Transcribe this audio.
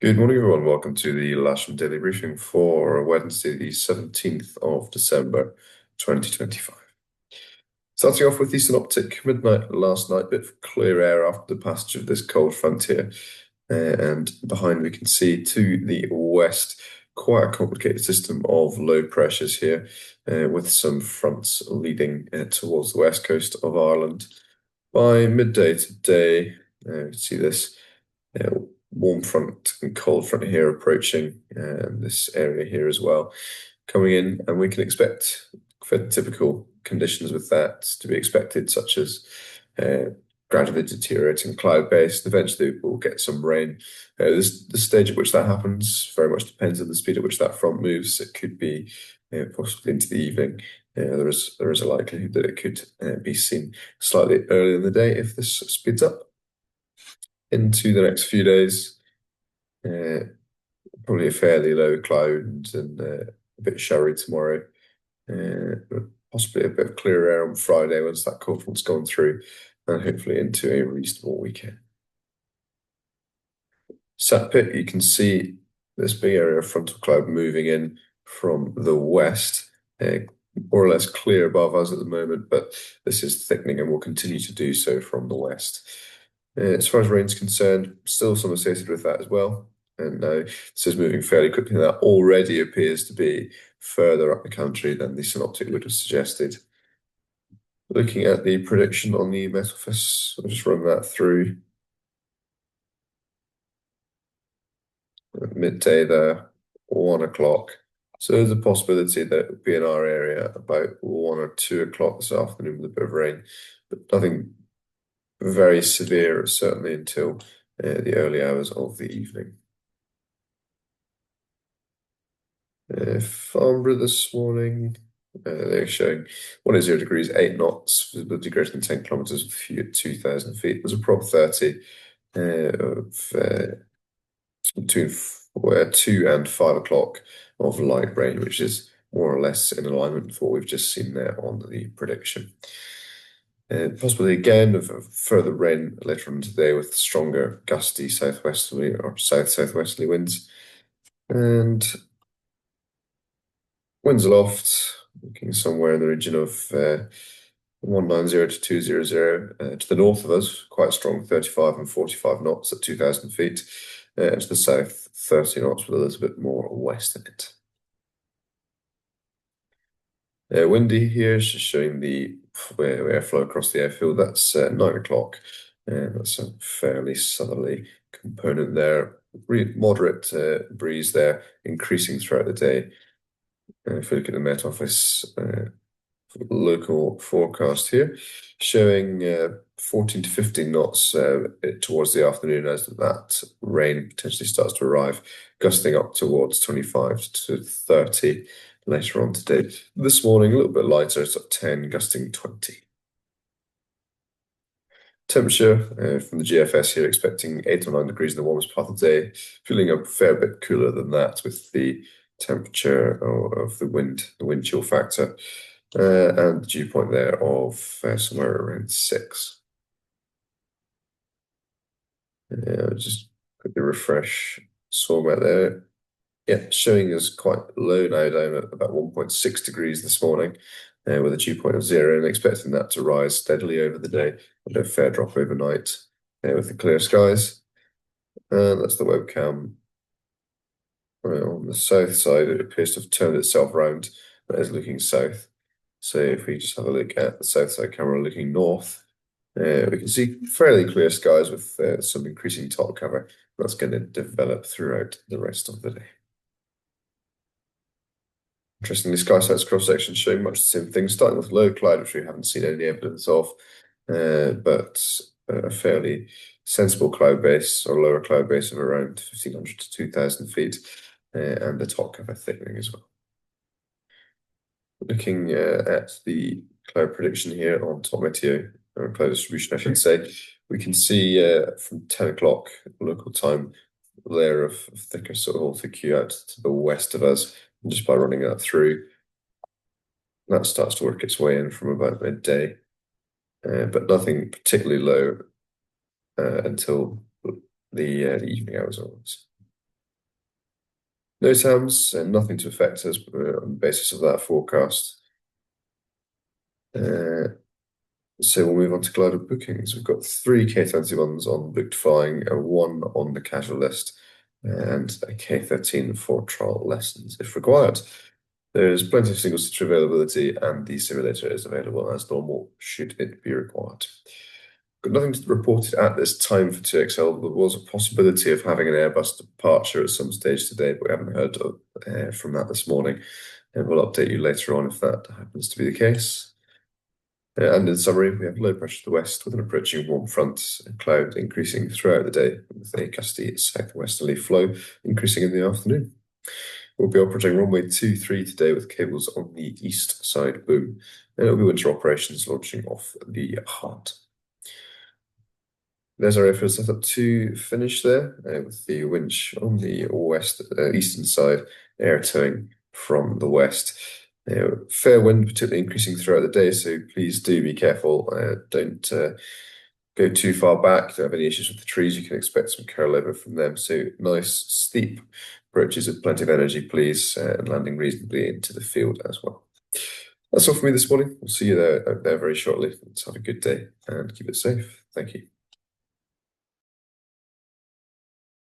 Good morning, everyone. Welcome to the Lasham Daily Briefing for Wednesday, the 17th of December, 2025. Starting off with the synoptic midnight last night, bit of clear air after the passage of this cold front here. And behind we can see to the west quite a complicated system of low pressures here, with some fronts leading towards the west coast of Ireland. By midday today, we see this warm front and cold front here approaching this area here as well, coming in, and we can expect fairly typical conditions with that to be expected, such as gradually deteriorating cloud base. Eventually, we'll get some rain. The stage at which that happens very much depends on the speed at which that front moves. It could be possibly into the evening. There is a likelihood that it could be seen slightly earlier in the day if this speeds up. Into the next few days, probably a fairly low cloud and a bit showery tomorrow. Possibly a bit of clear air on Friday once that cold front's gone through, and hopefully into a reasonable weekend. Sat pit, you can see this big area of frontal cloud moving in from the west, more or less clear above us at the moment, but this is thickening and will continue to do so from the west. As far as rain's concerned, still some associated with that as well. And this is moving fairly quickly. That already appears to be further up the country than the synoptic would have suggested. Looking at the prediction on the Met Office, I'll just run that through. At midday there, 1 o'clock. So there's a possibility that it would be in our area about 1 or 2 o'clock this afternoon with a bit of rain, but nothing very severe, certainly until the early hours of the evening. Farnborough this morning, they're showing 1 degrees, 8 knots, visibility greater than 10 kilometers at 2,000 feet. There's a prop 30 of between 2 and 5 o'clock of light rain, which is more or less in alignment with what we've just seen there on the prediction. Possibly again of further rain later on today with stronger gusty southwesterly or south-southwesterly winds. And winds aloft, looking somewhere in the region of 190 to 200. To the north of us, quite strong, 35 and 45 knots at 2,000 feet. To the south, 30 knots with a little bit more west in it. Windy here is just showing the airflow across the airfield. That's 9 o'clock. That's a fairly southerly component there. Moderate breeze there, increasing throughout the day. If we look at the Met Office local forecast here, showing 14 to 15 knots towards the afternoon as that rain potentially starts to arrive, gusting up towards 25 to 30 later on today. This morning, a little bit lighter, it's up 10, gusting 20. Temperature from the GFS here, expecting 8 or 9 degrees in the warmest part of the day, feeling a fair bit cooler than that with the temperature of the wind chill factor, and the dew point there of somewhere around 6. Just quickly refresh SORMAT there. Yeah, showing us quite low now, down at about 1.6 degrees this morning, with a dew point of 0, and expecting that to rise steadily over the day, with a fair drop overnight with the clear skies. And that's the webcam. On the south side, it appears to have turned itself around. That is looking south. So if we just have a look at the south side camera looking north, we can see fairly clear skies with some increasing top cover. That's going to develop throughout the rest of the day. Interestingly, SkySight's cross-section showing much the same thing, starting with low cloud, which we haven't seen any evidence of, but a fairly sensible cloud base or lower cloud base of around 1,500 to 2,000 feet, and the top cover thickening as well. Looking at the cloud prediction here on Top Meteo, or cloud distribution, I should say, we can see from 10 o'clock local time, a layer of thicker sort of Alta Q out to the west of us. And just by running that through, that starts to work its way in from about midday, but nothing particularly low until the evening hours onwards. No SAMs and nothing to affect us on the basis of that forecast. So we'll move on to glider bookings. We've got three K21s on booked flying, one on the casual list, and a K13 for trial lessons if required. There's plenty of single stitch availability, and the simulator is available as normal should it be required. Got nothing reported at this time for 2XL. There was a possibility of having an Airbus departure at some stage today, but we haven't heard from that this morning. And we'll update you later on if that happens to be the case. And in summary, we have low pressure to the west with an approaching warm front, and cloud increasing throughout the day with a gusty southwesterly flow increasing in the afternoon. We'll be operating runway 23 today with cables on the east side boom, and it'll be winter operations launching off the heart. There's our airfield setup to finish there with the winch on the eastern side, air towing from the west. Fair wind, particularly increasing throughout the day, so please do be careful. Don't go too far back. Don't have any issues with the trees. You can expect some curl over from them. So nice steep approaches with plenty of energy, please, and landing reasonably into the field as well. That's all for me this morning. We'll see you there very shortly. Let's have a good day and keep it safe. Thank you.